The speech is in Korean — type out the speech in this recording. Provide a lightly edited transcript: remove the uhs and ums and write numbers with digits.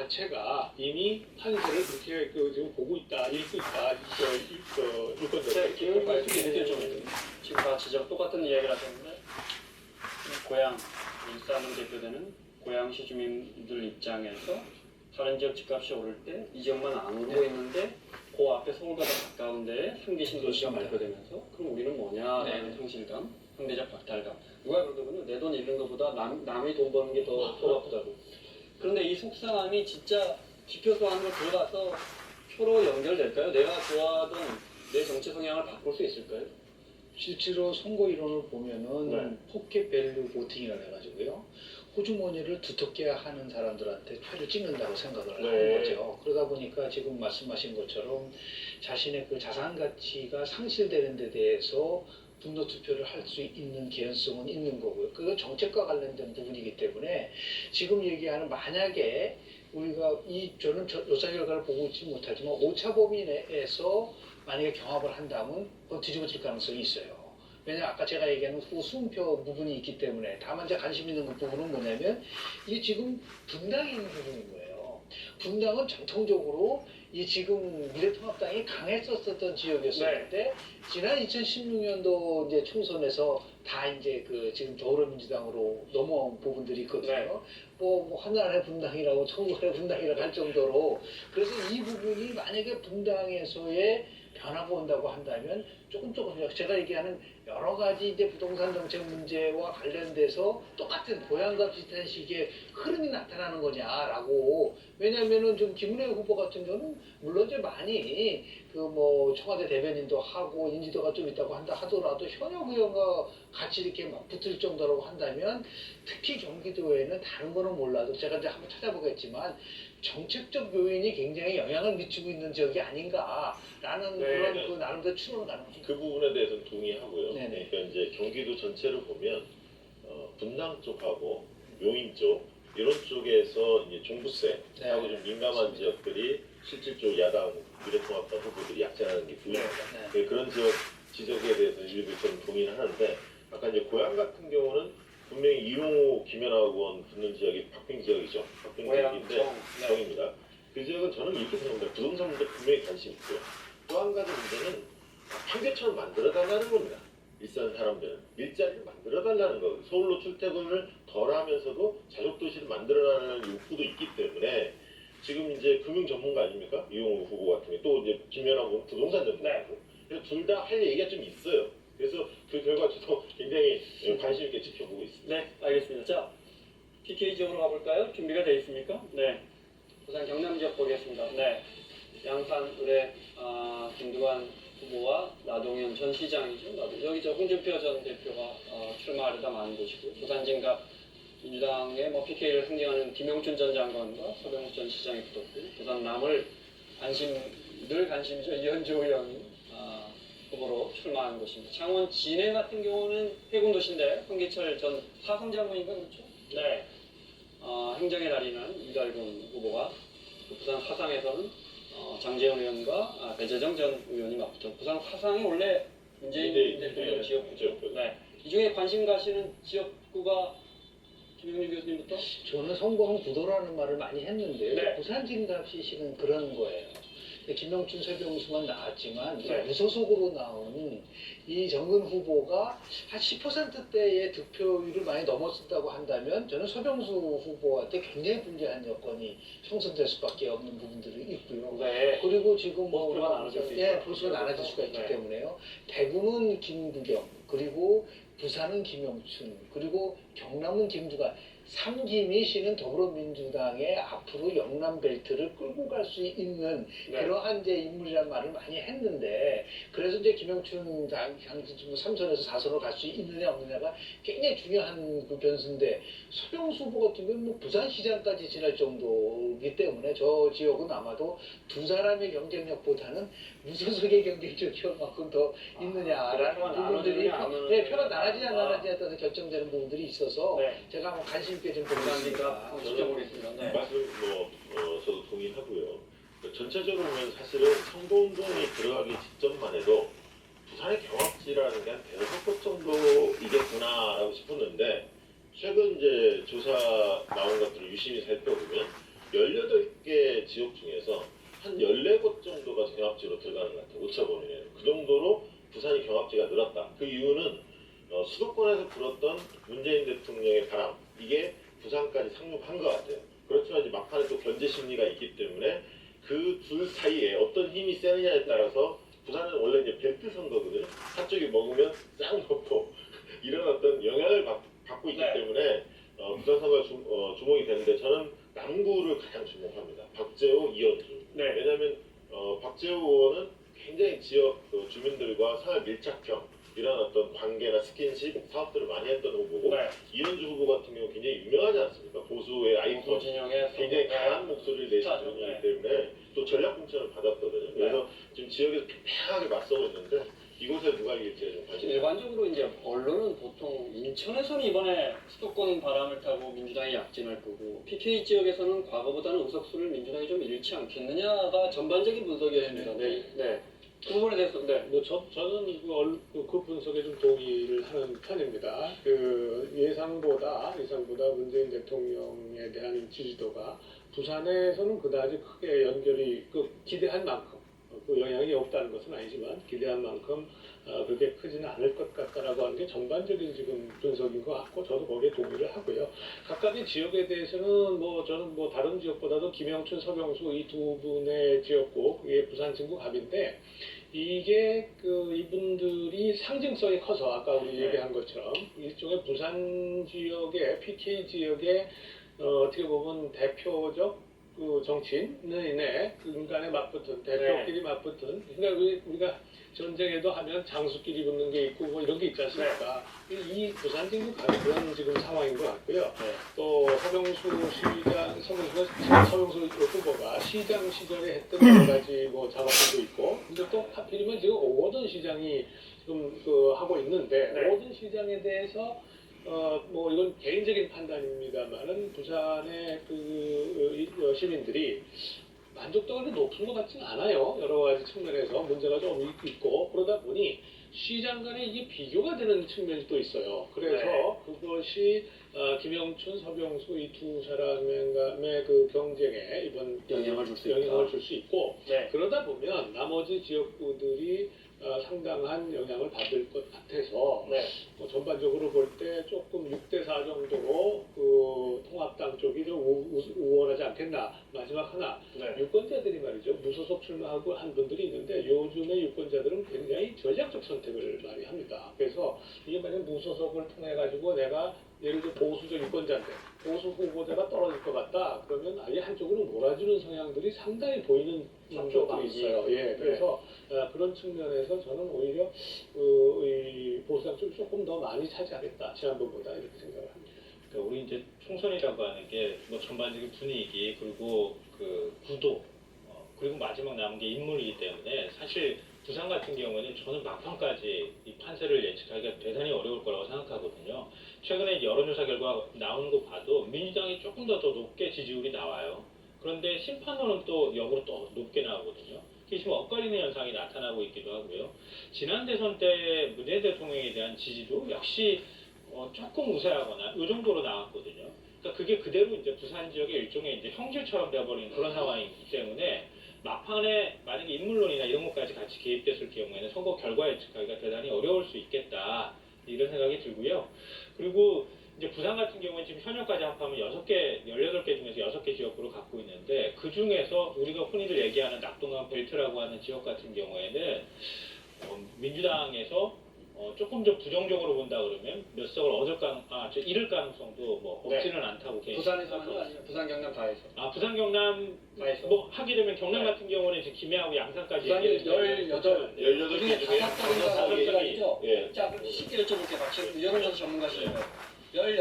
자체가 이미 판세를 그렇게 지금 보고 있다, 읽고 있다, 유권자들 김영준 말씀드릴 좀 지금 다 지적 똑같은 이야기를 하셨는데 고양 일산으로 대표되는 고양시 주민들 입장에서 다른 지역 집값이 오를 때 이 지역만 안 오르고 있는데 그 앞에 서울과 더 가까운 데에 3기 신도시가 발표되면서 그럼 우리는 뭐냐라는 상실감, 상대적 박탈감. 누가 그러더군요. 내 돈 잃는 것보다 남이 돈 버는 게 더 아프다고. 그런데 이 속상함이 진짜 지표수 안으로 들어가서 표로 연결될까요? 내가 좋아하던 내 정치 성향을 바꿀 수 있을까요? 실제로 선거 이론을 보면은 네. 포켓 밸류 보팅이라 해가지고요. 호주머니를 두텁게 하는 사람들한테 표를 찍는다고 생각을 하는 거죠. 그러다 보니까 지금 말씀하신 것처럼 자신의 그 자산 가치가 상실되는 데 대해서 분노 투표를 할 수 있는 개연성은 있는 거고요. 그건 정책과 관련된 부분이기 때문에 지금 얘기하는 만약에 우리가 저는 조사 결과를 보고 있지 못하지만 오차 범위 내에서 만약에 경합을 한다면 그건 뒤집어질 가능성이 있어요. 왜냐면 아까 제가 얘기하는 후순표 부분이 있기 때문에 다만 제가 관심 있는 그 부분은 뭐냐면 이게 지금 분당이 있는 부분인 거예요. 분당은 전통적으로 이 지금 미래통합당이 강했었던 지역이었었는데 지난 2016년도 이제 총선에서 다 이제 그 지금 더불어민주당으로 넘어온 부분들이 있거든요. 뭐 하나의 분당이라고 천국의 분당이라고 할 정도로 그래서 이 부분이 만약에 분당에서의 변화가 온다고 한다면 조금 제가 얘기하는 여러 가지 이제 부동산 정책 문제와 관련돼서 똑같은 고향과 비슷한 식의 흐름이 나타나는 거냐라고. 왜냐면은 좀 김은혜 후보 같은 경우는 물론 이제 많이 그 뭐 청와대 대변인도 하고 인지도가 좀 있다고 한다 하더라도 현역 의원과 같이 이렇게 막 붙을 정도라고 한다면 특히 경기도에는 다른 거는 몰라도 제가 이제 한번 찾아보겠지만 정책적 요인이 굉장히 영향을 미치고 있는 지역이 아닌가라는 그런 그 나름대로 추론을 가는 거죠. 그 부분에 대해서는 동의하고요. 네네. 그러니까 이제 경기도 전체를 보면 분당 쪽하고 용인 쪽 이런 쪽에서 이제 종부세하고 좀 민감한 지역들이 실질적으로 야당 미래통합당 후보들이 약진하는 게 보입니다. 그런 지적에 대해서 일부 좀 동의는 하는데 아까 이제 고향 같은 경우는 분명히 이용호 김연아 의원 붙는 지역이 박빙 지역이죠. 박빙 지역인데 정입니다. 그 지역은 저는 이렇게 생각합니다. 부동산 문제 분명히 관심 있고요. 또 한 가지 문제는 판교처럼 만들어달라는 겁니다. 일산 사람들은 일자리를 만들어달라는 거. 서울로 출퇴근을 덜 하면서도 자족도시를 만들어달라는 욕구도 있기 때문에 지금 이제 금융 전문가 아닙니까? 이용호 후보 같은 게 또 이제 김연아 후보는 부동산 전문가고. 그래서 둘 다 할 얘기가 좀 있어요. 그래서 그 결과 저도 굉장히 관심 있게 지켜보고 있습니다. 네, 알겠습니다. 자, PK 지역으로 가볼까요? 준비가 되어 있습니까? 네. 우선 경남 지역 보겠습니다. 네. 양산 의뢰 김두관 후보와 나동현 전 시장이죠. 여기 저 홍준표 전 대표가 출마하려다 마는 곳이고요. 부산 진갑 민주당의 뭐 PK를 상징하는 김영춘 전 장관과 서병수 전 시장이 붙었고요. 부산 남을 늘 관심이죠. 이현주 의원이 후보로 출마하는 곳입니다. 창원 진해 같은 경우는 해군도시인데 황기철 전 사상장군인가 그렇죠? 네. 행정의 달인은 이달군 후보가 부산 화상에서는 장재원 의원과 배재정 전 의원이 맞붙어. 부산 화상이 원래 문재인 대통령 지역구죠. 네. 이 중에 관심 가시는 지역구가 김영준 교수님부터? 저는 성공 구도라는 말을 많이 했는데 네. 부산 진갑시 실은 그런 거예요. 김영춘, 서병수만 나왔지만 네. 무소속으로 나온 이 정근 후보가 한 10%대의 득표율을 많이 넘었다고 한다면 저는 서병수 후보한테 굉장히 불리한 여건이 형성될 수밖에 없는 부분들이 있고요. 네. 그리고 지금 보수가 나눠질 수 있죠. 보수가 나눠질 수가 있기 네. 때문에요. 대구는 김부겸, 그리고 부산은 김영춘, 그리고 경남은 김두관. 삼김이 씨는 더불어민주당의 앞으로 영남 벨트를 끌고 갈 수 있는 그러한 이제 인물이란 말을 많이 했는데 그래서 이제 김영춘 삼선에서 4선으로 갈 수 있느냐 없느냐가 굉장히 중요한 그 변수인데 서병수 후보 같은 경우는 뭐 부산시장까지 지날 정도이기 때문에 저 지역은 아마도 두 사람의 경쟁력보다는 무소속의 경쟁력이 얼마큼 더 있느냐라는 부분들이 표가 나눠지지 안 나눠지냐에 따라서 결정되는 부분들이 있어서 제가 한번 관심 있게 좀 보겠습니다. 지켜보겠습니다. 네. 말씀 저도 동의하고요. 전체적으로 보면 사실은 선거운동이 들어가기 직전만 해도 부산의 경합지라는 게 한 대여섯 곳 정도이겠구나라고 싶었는데 최근 이제 조사 나온 것들을 유심히 살펴보면 18개 지역 중에서 한 14곳 정도가 경합지로 들어가는 것 같아요. 오차범위에는. 그 정도로 부산이 경합지가 늘었다. 그 이유는 수도권에서 불었던 문재인 대통령의 바람, 이게 부산까지 상륙한 것 같아요. 그렇지만 이제 막판에 또 견제 심리가 있기 때문에 그 둘 사이에 어떤 힘이 세느냐에 따라서 부산은 원래 이제 벨트 선거거든요. 한쪽이 먹으면 싹 먹고 이런 어떤 영향을 받고 있기 네. 때문에 부산 선거가 주목이 되는데 저는 남구를 가장 주목합니다. 박재호, 이현주. 네. 왜냐하면 박재호 의원은 굉장히 지역 주민들과 생활 밀착형 이런 어떤 관계나 스킨십 사업들을 많이 했던 후보고 네. 이현주 후보 같은 경우 굉장히 유명하지 않습니까? 보수의 아이콘, 보수 진영의 굉장히 강한 목소리를 내신 스타죠. 분이기 네. 때문에 또 전략 공천을 받았거든요. 그래서 지금 지역에서 팽팽하게 맞서고 있는데 이곳에 누가 이길지 좀 관심이 일반적으로 이제 언론은 보통 인천에서는 이번에 수도권 바람을 타고 민주당이 약진할 거고 PK 지역에서는 과거보다는 의석수를 민주당이 좀 잃지 않겠느냐가 전반적인 분석이었습니다. 네. 네. 그 부분에 대해서 네. 저는 그 분석에 좀 동의를 하는 편입니다. 예상보다 문재인 대통령에 대한 지지도가 부산에서는 그다지 크게 연결이 기대한 만큼 그 영향이 없다는 것은 아니지만 기대한 만큼 그렇게 크지는 않을 것 같다라고 하는 게 전반적인 지금 분석인 것 같고 저도 거기에 동의를 하고요. 각각의 지역에 대해서는 저는 다른 지역보다도 김영춘, 서병수 이 두 분의 지역구 그게 부산 진구갑인데 이게 이분들이 상징성이 커서 아까 우리 얘기한 것처럼 이쪽에 부산 지역의 PK 지역의 어떻게 보면 대표적 정치인의 인간에 맞붙은 대표끼리 맞붙은 그러니까 우리가 전쟁에도 하면 장수끼리 붙는 게 있고 이런 게 있지 않습니까? 이 부산 진구 가는 그런 지금 상황인 것 같고요. 또 서병수 후보가 시장 시절에 했던 여러 가지 작업들도 있고 근데 또 하필이면 지금 오거돈 시장이 지금 하고 있는데 오거돈 시장에 대해서 이건 개인적인 판단입니다만은 부산의 시민들이 만족도가 그렇게 높은 것 같지는 않아요. 여러 가지 측면에서 문제가 좀 있고 그러다 보니 시장 간에 이게 비교가 되는 측면이 또 있어요. 그래서 그것이 김영춘, 서병수 이 두 사람의 경쟁에 이번 영향을 줄 수 있고 그러다 보면 나머지 지역구들이 상당한 영향을 받을 것 같아서 전반적으로 볼 때 조금 6대4 정도로 통합당 쪽이 좀 우월하지 않겠나. 마지막 하나 유권자들이 말이죠 무소속 출마하고 한 분들이 있는데 요즘의 유권자들은 굉장히 전략적 선택을 많이 합니다. 그래서 이게 만약 무소속을 통해 가지고 내가 예를 들어 보수적 유권자인데 보수 후보자가 떨어질 것 같다 그러면 아예 한쪽으로 몰아주는 성향들이 상당히 보이는 쪽들이 있어요. 그래서 그런 측면에서 저는 오히려 이 보수당 쪽이 조금 더 많이 차지하겠다 지난번보다 이렇게 생각을 합니다. 그러니까 우리 이제 총선이라고 하는 게 전반적인 분위기 그리고 그 구도 그리고 마지막 남은 게 인물이기 때문에 사실 부산 같은 경우에는 저는 막판까지 이 판세를 예측하기가 대단히 어려울 거라고 생각하거든요. 최근에 여론조사 결과 나오는 거 봐도 민주당이 조금 더 높게 지지율이 나와요. 그런데 심판론은 또 역으로 또 높게 나오거든요. 이게 지금 엇갈리는 현상이 나타나고 있기도 하고요. 지난 대선 때 문재인 대통령에 대한 지지도 역시 조금 우세하거나 이 정도로 나왔거든요. 그러니까 그게 그대로 이제 부산 지역의 일종의 이제 형질처럼 되어버린 그런 상황이기 때문에 막판에 만약에 인물론이나 이런 것까지 같이 개입됐을 경우에는 선거 결과 예측하기가 대단히 어려울 수 있겠다 이런 생각이 들고요. 그리고 이제 부산 같은 경우는 지금 현역까지 합하면 18개 중에서 6개 지역구를 갖고 있는데 그 중에서 우리가 흔히들 얘기하는 낙동강 벨트라고 하는 지역 같은 경우에는 민주당에서 조금 더 부정적으로 본다 그러면 몇 석을 잃을 가능성도 없지는 않다고 부산에서는요 아니면 부산 경남 다에서? 부산 경남 다에서 하게 되면 경남 같은 경우는 지금 김해하고 양산까지 부산이 18개 18개 중에 5개가 아니죠? 예. 자 그럼 쉽게 여쭤볼게요. 박시영 여론조사 전문가시네요. 18